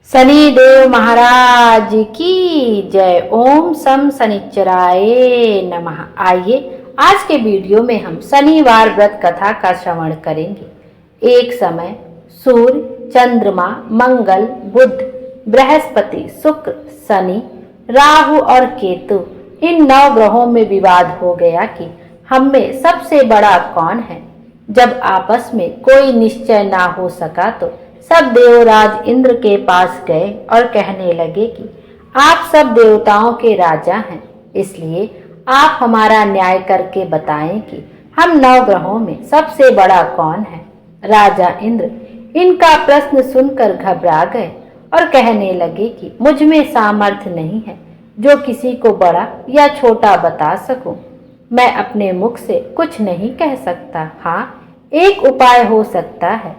शनिदेव महाराज की जय। ओम सम शनिचराय नमः। आइए आज के वीडियो में हम शनिवार व्रत कथा का श्रवण करेंगे। एक समय सूर्य, चंद्रमा, मंगल, बुध, बृहस्पति, शुक्र, शनि, राहु और केतु इन 9 ग्रहों में विवाद हो गया कि हम में सबसे बड़ा कौन है। जब आपस में कोई निश्चय ना हो सका तो सब देवराज इंद्र के पास गए और कहने लगे कि आप सब देवताओं के राजा हैं, इसलिए आप हमारा न्याय करके बताएं कि हम 9 ग्रहों में सबसे बड़ा कौन है। राजा इंद्र इनका प्रश्न सुनकर घबरा गए और कहने लगे कि मुझ में सामर्थ्य नहीं है जो किसी को बड़ा या छोटा बता सकूं। मैं अपने मुख से कुछ नहीं कह सकता। हाँ, एक उपाय हो सकता है।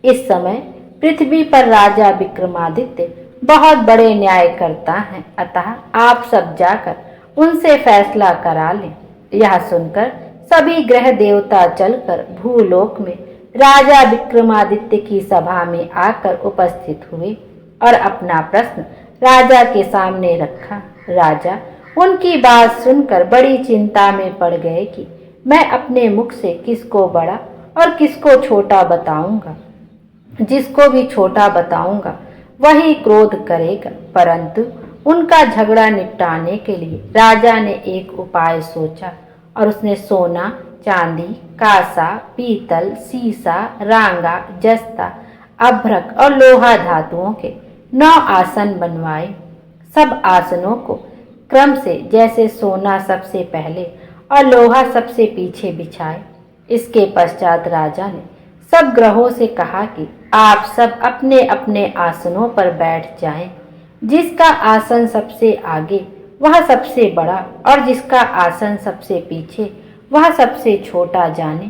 इस समय पृथ्वी पर राजा विक्रमादित्य बहुत बड़े न्याय करता है, अतः आप सब जाकर उनसे फैसला करा लें। यह सुनकर सभी ग्रह देवता चलकर भूलोक में राजा विक्रमादित्य की सभा में आकर उपस्थित हुए और अपना प्रश्न राजा के सामने रखा। राजा उनकी बात सुनकर बड़ी चिंता में पड़ गए कि मैं अपने मुख से किसको बड़ा और किसको छोटा बताऊंगा। जिसको भी छोटा बताऊंगा वही क्रोध करेगा। परंतु उनका झगड़ा निपटाने के लिए राजा ने एक उपाय सोचा और उसने सोना, चांदी, कांसा, पीतल, सीसा, रांगा, जस्ता, अभ्रक और लोहा धातुओं के 9 आसन बनवाए। सब आसनों को क्रम से जैसे सोना सबसे पहले और लोहा सबसे पीछे बिछाए। इसके पश्चात राजा ने सब ग्रहों से कहा कि आप सब अपने अपने आसनों पर बैठ जाएं। जिसका आसन सबसे आगे वह सबसे बड़ा और जिसका आसन सबसे पीछे वह सबसे छोटा जाने।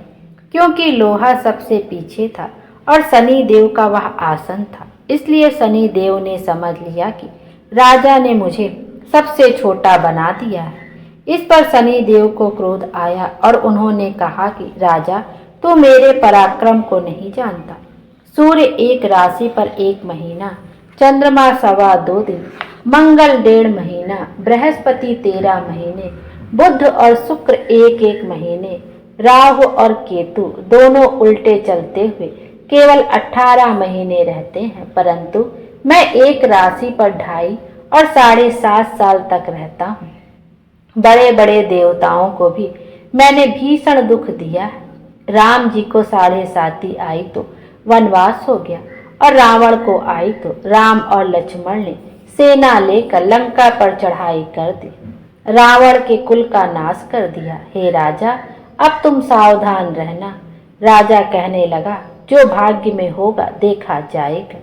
क्योंकि लोहा सबसे पीछे था और शनि देव का वह आसन था, इसलिए शनि देव ने समझ लिया कि राजा ने मुझे सबसे छोटा बना दिया है। इस पर शनि देव को क्रोध आया और उन्होंने कहा कि राजा, तू मेरे पराक्रम को नहीं जानता। सूर्य 1 राशि पर 1 महीना, चंद्रमा 2.25 दिन, मंगल 1.5 महीना, बृहस्पति 13 महीने, बुध और शुक्र 1-1 महीने, राहु और केतु दोनों उल्टे चलते हुए केवल 18 महीने रहते हैं। परंतु मैं 1 राशि पर 2.5 और 7.5 साल तक रहता हूँ। बड़े बड़े देवताओं को भी मैंने भीषण दुख दिया है। राम जी को 7.5 आई तो वनवास हो गया और रावण को आई तो राम और लक्ष्मण ने सेना लेकर लंका पर चढ़ाई कर दी, रावण के कुल का नाश कर दिया। हे राजा, अब तुम सावधान रहना। राजा कहने लगा, जो भाग्य में होगा देखा जाएगा।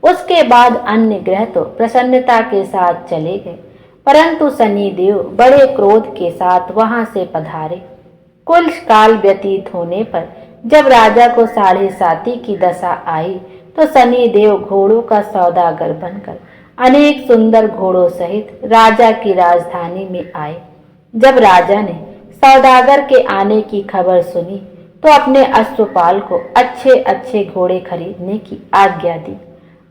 उसके बाद अन्य ग्रह तो प्रसन्नता के साथ चले गए, परंतु शनि देव बड़े क्रोध के साथ वहां से पधारे। कुछ काल व्यतीत होने पर जब राजा को 7.5 की दशा आई तो शनि देव घोड़ों का सौदागर बनकर अनेक सुंदर घोड़ों सहित राजा की राजधानी में आए। जब राजा ने सौदागर के आने की खबर सुनी तो अपने अश्वपाल को अच्छे अच्छे घोड़े खरीदने की आज्ञा दी।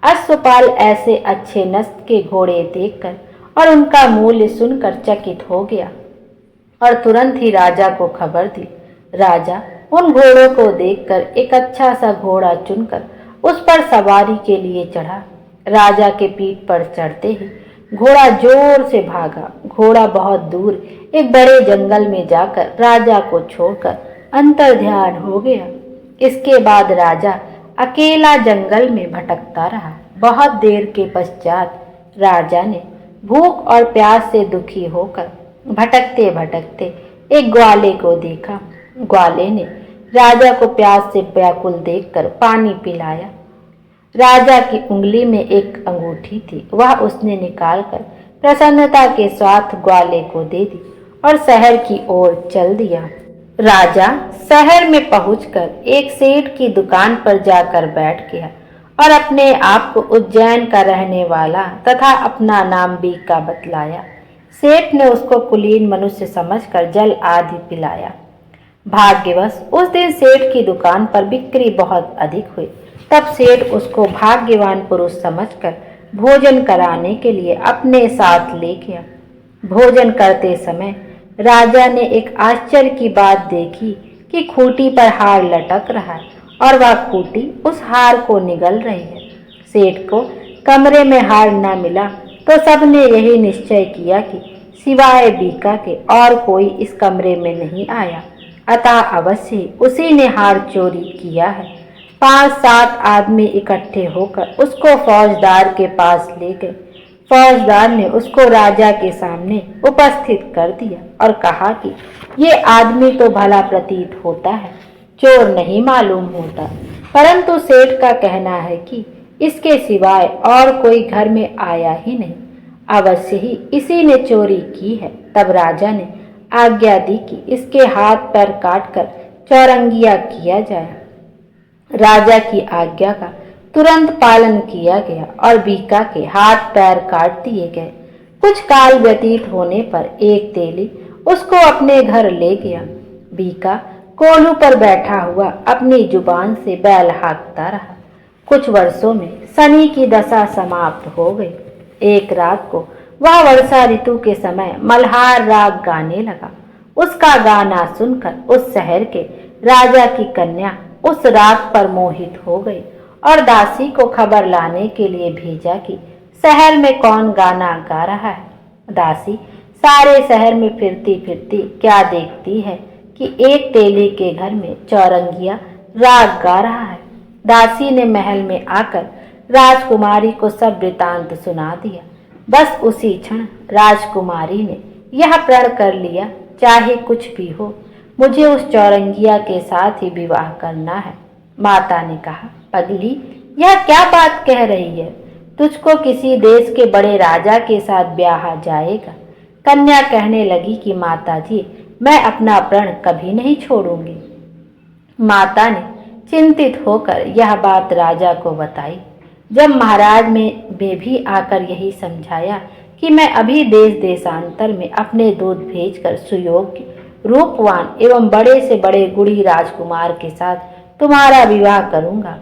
अश्वपाल ऐसे अच्छे नस्ल के घोड़े देखकर और उनका मूल्य सुनकर चकित हो गया और तुरंत ही राजा को खबर दी। राजा उन घोड़ों को देखकर एक अच्छा सा घोड़ा चुनकर उस पर सवारी के लिए चढ़ा। राजा के पीठ पर चढ़ते ही घोड़ा जोर से भागा। घोड़ा बहुत दूर एक बड़े जंगल में जाकर राजा को छोड़कर अंतर्ध्यान हो गया। इसके बाद राजा अकेला जंगल में भटकता रहा। बहुत देर के पश्चात राजा ने भूख और प्यास से दुखी होकर भटकते भटकते एक ग्वाले को देखा। ग्वाले ने राजा को प्यास से व्याकुल देखकर पानी पिलाया। राजा की उंगली में एक अंगूठी थी, वह उसने निकालकर प्रसन्नता के साथ ग्वाले को दे दी और शहर की ओर चल दिया। राजा शहर में पहुंचकर एक सेठ की दुकान पर जाकर बैठ गया और अपने आप को उज्जैन का रहने वाला तथा अपना नाम बीका बतलाया। सेठ ने उसको कुलीन मनुष्य समझकर जल आदि पिलाया। भाग्यवश उस दिन सेठ की दुकान पर बिक्री बहुत अधिक हुई, तब सेठ उसको भाग्यवान पुरुष समझकर भोजन कराने के लिए अपने साथ ले गया। भोजन करते समय राजा ने एक आश्चर्य की बात देखी कि खूंटी पर हार लटक रहा है और वह खूंटी उस हार को निगल रही है। सेठ को कमरे में हार न मिला तो सबने यही निश्चय किया कि सिवाय बीका के और कोई इस कमरे में नहीं आया, अतः अवश्य उसी ने हार चोरी किया है। 5-7 आदमी इकट्ठे होकर उसको फौजदार के पास ले गए। फौजदार ने उसको राजा के सामने उपस्थित कर दिया और कहा कि ये आदमी तो भला प्रतीत होता है, चोर नहीं मालूम होता, परंतु सेठ का कहना है कि इसके सिवाय और कोई घर में आया ही नहीं, अवश्य ही इसी ने चोरी की है। तब राजा ने आज्ञा दी कि इसके हाथ पैर काटकर चौरंगिया किया जाए। राजा की आज्ञा का तुरंत पालन किया गया और बीका के हाथ पैर काट दिए गए। कुछ काल व्यतीत होने पर एक तेली उसको अपने घर ले गया। बीका कोलू पर बैठा हुआ अपनी जुबान से बैल हाँकता रहा। कुछ वर्षों में शनि की दशा समाप्त हो गई। एक रात को वह वर्षा ऋतु के समय मल्हार राग गाने लगा। उसका गाना सुनकर उस शहर के राजा की कन्या उस राग पर मोहित हो गई और दासी को खबर लाने के लिए भेजा कि शहर में कौन गाना गा रहा है। दासी सारे शहर में फिरती फिरती क्या देखती है कि एक तेली के घर में चौरंगिया राग गा रहा है। दासी ने महल में आकर राजकुमारी को सब वृतांत सुना दिया। बस उसी क्षण राजकुमारी ने यह प्रण कर लिया, चाहे कुछ भी हो, मुझे उस चौरंगिया के साथ ही विवाह करना है। माता ने कहा, पगली, यह क्या बात कह रही है? तुझको किसी देश के बड़े राजा के साथ ब्याहा जाएगा। कन्या कहने लगी कि माताजी, मैं अपना प्रण कभी नहीं छोड़ूंगी। माता ने चिंतित होकर यह बात राजा को बताई। जब महाराज ने भी आकर यही समझाया कि मैं अभी देश देशांतर में अपने दूत भेजकर सुयोग्य, रूपवान एवं बड़े से बड़े गुणी राजकुमार के साथ तुम्हारा विवाह करूंगा,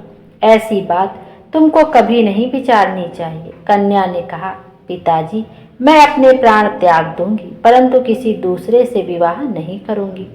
ऐसी बात तुमको कभी नहीं विचारनी चाहिए। कन्या ने कहा, पिताजी, मैं अपने प्राण त्याग दूंगी, परंतु किसी दूसरे से विवाह नहीं करूंगी।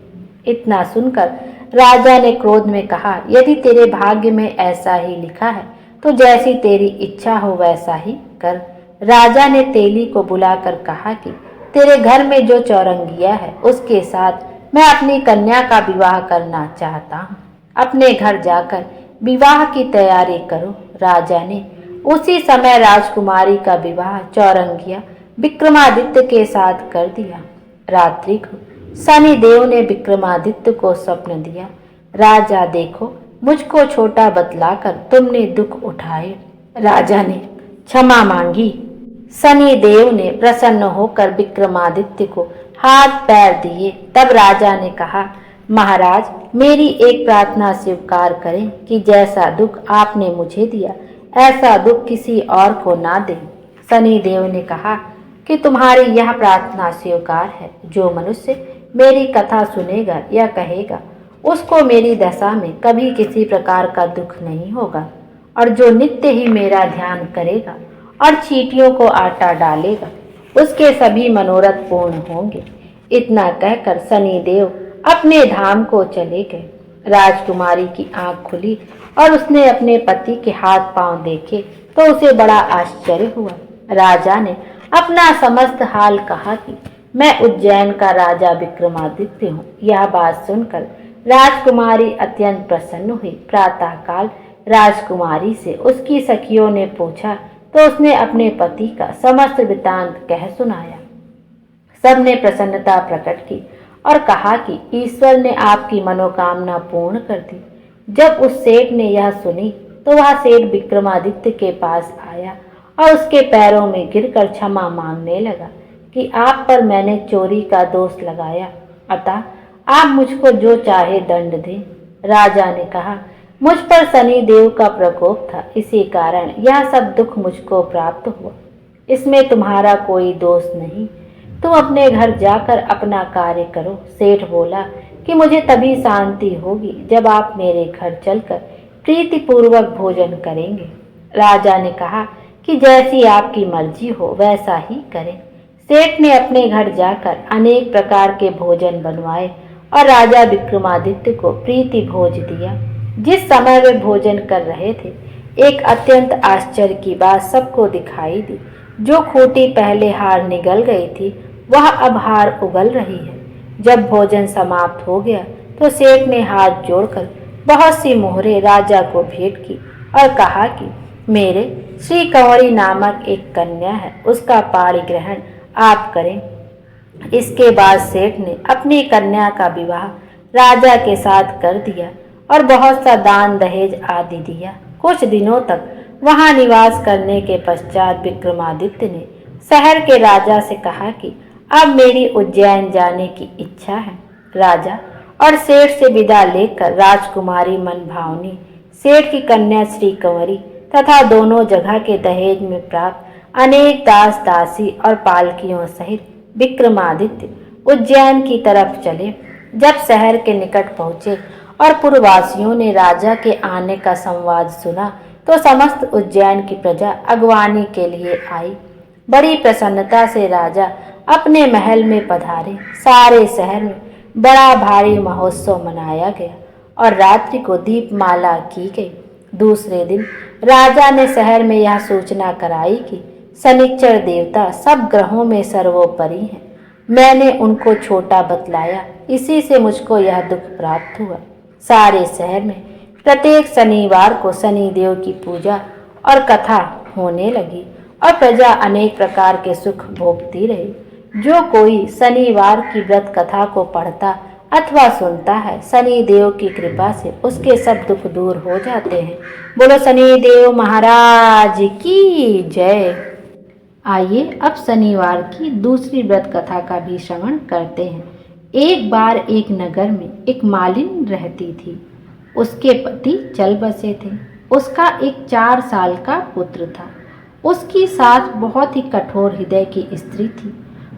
इतना सुनकर राजा ने क्रोध में कहा, यदि तेरे भाग्य में ऐसा ही लिखा है तो जैसी तेरी इच्छा हो वैसा ही कर। राजा ने तेली को बुलाकर कहा कि तेरे घर में जो चौरंगिया है उसके साथ मैं अपनी कन्या का विवाह करना चाहता हूँ। अपने घर जाकर विवाह की तैयारी करो। राजा ने उसी समय राजकुमारी का विवाह चौरंगिया विक्रमादित्य के साथ कर दिया। रात्रि को शनिदेव ने विक्रमादित्य को स्वप्न दिया, राजा देखो, मुझको छोटा बतलाकर तुमने दुख उठाए। राजा ने क्षमा मांगी। शनिदेव ने प्रसन्न होकर विक्रमादित्य को हाथ पैर दिए। तब राजा ने कहा, महाराज, मेरी एक प्रार्थना स्वीकार करें कि जैसा दुख आपने मुझे दिया ऐसा दुख किसी और को ना दें। शनिदेव ने कहा कि तुम्हारी यह प्रार्थना स्वीकार है। जो मनुष्य मेरी कथा सुनेगा या कहेगा उसको मेरी दशा में कभी किसी प्रकार का दुख नहीं होगा, और जो नित्य ही मेरा ध्यान करेगा और चींटियों को आटा डालेगा उसके सभी मनोरथ पूर्ण होंगे। इतना कहकर शनिदेव अपने धाम को चले गए। राजकुमारी की आंख खुली और उसने अपने पति के हाथ पांव देखे तो उसे बड़ा आश्चर्य हुआ। राजा ने अपना समस्त हाल कहा कि मैं उज्जैन का राजा विक्रमादित्य हूँ। यह बात सुनकर राजकुमारी अत्यंत प्रसन्न हुई। प्रातःकाल राजकुमारी से उसकी सखियों ने पूछा तो उसने अपने पति का समस्त वृतांत कह सुनाया। सबने प्रसन्नता प्रकट की और कहा कि ईश्वर ने आपकी मनोकामना पूर्ण कर दी। जब उस सेठ ने यह सुनी तो वह सेठ विक्रमादित्य के पास आया और उसके पैरों में गिरकर क्षमा मांगने लगा कि आप पर मैंने चोरी का दोष लगाया, अतः आप मुझको जो चाहे दंड दें। राजा ने कहा, मुझ पर शनि देव का प्रकोप था, इसी कारण यह सब दुख मुझको प्राप्त हुआ। इसमें तुम्हारा कोई दोष नहीं। तुम अपने घर जाकर अपना कार्य करो। सेठ बोला कि मुझे तभी शांति होगी जब आप मेरे घर चलकर प्रीतिपूर्वक भोजन करेंगे। राजा ने कहा कि जैसी आपकी मर्जी हो वैसा ही करें। सेठ ने अपने घर जाकर अनेक प्रकार के भोजन बनवाए और राजा विक्रमादित्य को प्रीति भोज दिया। जिस समय वे भोजन कर रहे थे, एक अत्यंत आश्चर्य की बात सबको दिखाई दी। जो खूंटी पहले हार निगल गई थी, वह अब हार उगल रही है। जब भोजन समाप्त हो गया तो सेठ ने हाथ जोड़कर बहुत सी मोहरें राजा को भेंट की और कहा कि मेरे श्री कंवरी नामक एक कन्या है, उसका पाणी ग्रहण आप करें। इसके बाद सेठ ने अपनी कन्या का विवाह राजा के साथ कर दिया और बहुत सा दान दहेज आदि दिया। कुछ दिनों तक वहां निवास करने के पश्चात विक्रमादित्य ने शहर के राजा से कहा कि अब मेरी उज्जैन जाने की इच्छा है। राजा और सेठ से विदा लेकर राजकुमारी मनभावनी, सेठ की कन्या श्री कंवरी तथा दोनों जगह के दहेज में प्राप्त अनेक दास दासी और पालकियों सहित विक्रमादित्य उज्जैन की तरफ चले। जब शहर के निकट पहुंचे और पुरवासियों ने राजा के आने का संवाद सुना तो समस्त उज्जैन की प्रजा अगवानी के लिए आई। बड़ी प्रसन्नता से राजा अपने महल में पधारे। सारे शहर में बड़ा भारी महोत्सव मनाया गया और रात्रि को दीपमाला की गई। दूसरे दिन राजा ने शहर में यह सूचना कराई कि शनिचर देवता सब ग्रहों में सर्वोपरि हैं। मैंने उनको छोटा बतलाया, इसी से मुझको यह दुख प्राप्त हुआ। सारे शहर में प्रत्येक शनिवार को शनिदेव की पूजा और कथा होने लगी और प्रजा अनेक प्रकार के सुख भोगती रही। जो कोई शनिवार की व्रत कथा को पढ़ता अथवा सुनता है, शनिदेव की कृपा से उसके सब दुख दूर हो जाते हैं। बोलो शनिदेव महाराज की जय। आइए अब शनिवार की दूसरी व्रत कथा का भी श्रवण करते हैं। एक बार एक नगर में एक मालिन रहती थी। उसके पति चल बसे थे। उसका एक 4 साल का पुत्र था। उसकी सास बहुत ही कठोर हृदय की स्त्री थी।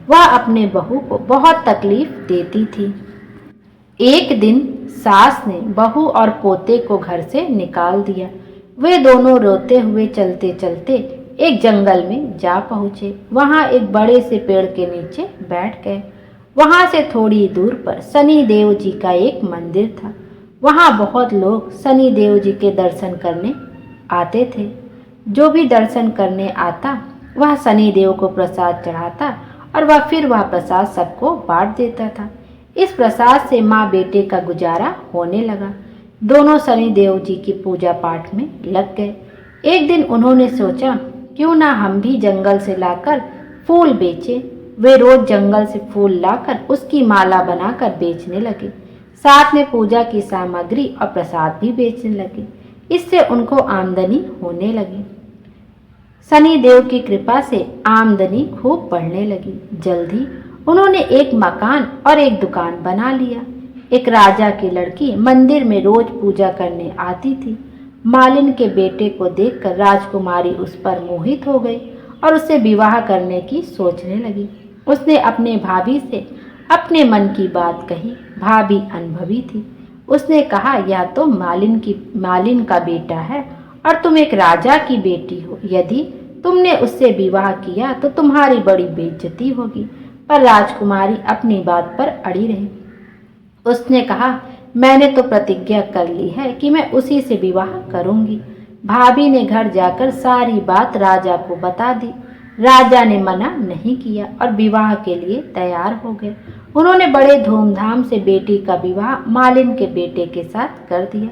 वह अपने बहू को बहुत तकलीफ देती थी। एक दिन सास ने बहू और पोते को घर से निकाल दिया। वे दोनों रोते हुए चलते चलते एक जंगल में जा पहुँचे। वहाँ एक बड़े से पेड़ के नीचे बैठ गए। वहाँ से थोड़ी दूर पर शनि देव जी का एक मंदिर था। वहाँ बहुत लोग शनि देव जी के दर्शन करने आते थे। जो भी दर्शन करने आता वह शनि देव को प्रसाद चढ़ाता और वह प्रसाद सबको बांट देता था। इस प्रसाद से माँ बेटे का गुजारा होने लगा। दोनों शनि देव जी की पूजा पाठ में लग गए। एक दिन उन्होंने सोचा क्यों ना हम भी जंगल से लाकर फूल बेचें। वे रोज जंगल से फूल लाकर उसकी माला बनाकर बेचने लगे। साथ में पूजा की सामग्री और प्रसाद भी बेचने लगे। इससे उनको आमदनी होने लगी। शनि देव की कृपा से आमदनी खूब बढ़ने लगी। जल्दी उन्होंने एक मकान और एक दुकान बना लिया। एक राजा की लड़की मंदिर में रोज पूजा करने आती थी। मालिन के बेटे को देखकर राजकुमारी उस पर मोहित हो गई और उससे विवाह करने की सोचने लगी। उसने अपने भाभी से अपने मन की बात कही। भाभी अनुभवी थी। उसने कहा यह तो मालिन का बेटा है और तुम एक राजा की बेटी हो। यदि तुमने उससे विवाह किया तो तुम्हारी बड़ी बेइज्जती होगी। पर राजकुमारी अपनी बात पर अड़ी रही। उसने कहा मैंने तो प्रतिज्ञा कर ली है कि मैं उसी से विवाह करूंगी। भाभी ने घर जाकर सारी बात राजा को बता दी। राजा ने मना नहीं किया और विवाह के लिए तैयार हो गए। उन्होंने बड़े धूमधाम से बेटी का विवाह मालिन के बेटे के साथ कर दिया।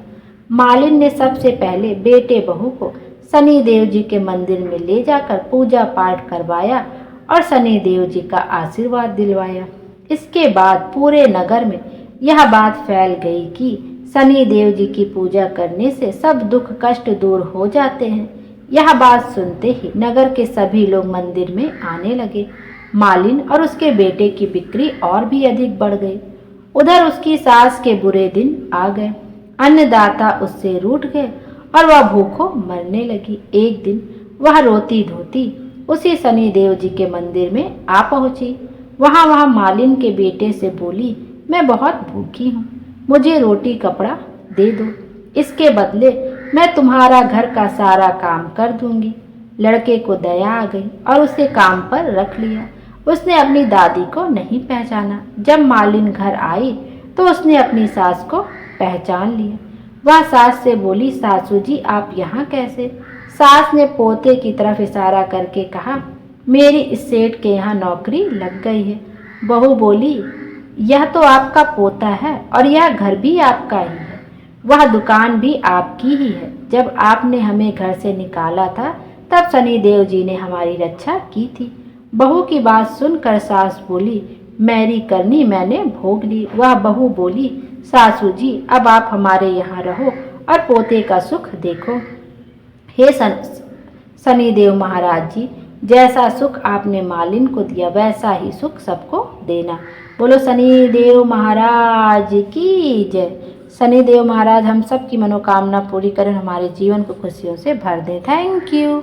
मालिन ने सबसे पहले बेटे बहू को शनि देव जी के मंदिर में ले जाकर पूजा पाठ करवाया और शनि देव जी का आशीर्वाद दिलवाया। इसके बाद पूरे नगर में यह बात फैल गई कि शनि देव जी की पूजा करने से सब दुख कष्ट दूर हो जाते हैं। यह बात सुनते ही नगर के सभी लोग मंदिर में आने लगे। मालिन और उसके बेटे की बिक्री और भी अधिक बढ़ गई। उधर उसकी सास के बुरे दिन आ गए। अन्नदाता उससे रूठ गए और वह भूखों मरने लगी। एक दिन वह रोती धोती उसी शनि देव जी के मंदिर में आ पहुंची। वह मालिन के बेटे से बोली मैं बहुत भूखी हूँ, मुझे रोटी कपड़ा दे दो। इसके बदले मैं तुम्हारा घर का सारा काम कर दूंगी। लड़के को दया आ गई और उसे काम पर रख लिया। उसने अपनी दादी को नहीं पहचाना। जब मालिन घर आई तो उसने अपनी सास को पहचान लिया। वह सास से बोली, सासू जी आप यहाँ कैसे? सास ने पोते की तरफ इशारा करके कहा, मेरी इस सेठ के यहाँ नौकरी लग गई है। बहू बोली, यह तो आपका पोता है और यह घर भी आपका ही है, वह दुकान भी आपकी ही है। जब आपने हमें घर से निकाला था तब शनिदेव जी ने हमारी रक्षा की थी। बहू की बात सुनकर सास बोली, मेरी करनी मैंने भोग ली। वह बहू बोली, सासू जी अब आप हमारे यहाँ रहो और पोते का सुख देखो। हे शनिदेव महाराज जी, जैसा सुख आपने मालिन को दिया वैसा ही सुख सबको देना। बोलो शनिदेव महाराज की जय। शनिदेव महाराज हम सब की मनोकामना पूरी करें, हमारे जीवन को खुशियों से भर दें। Thank you.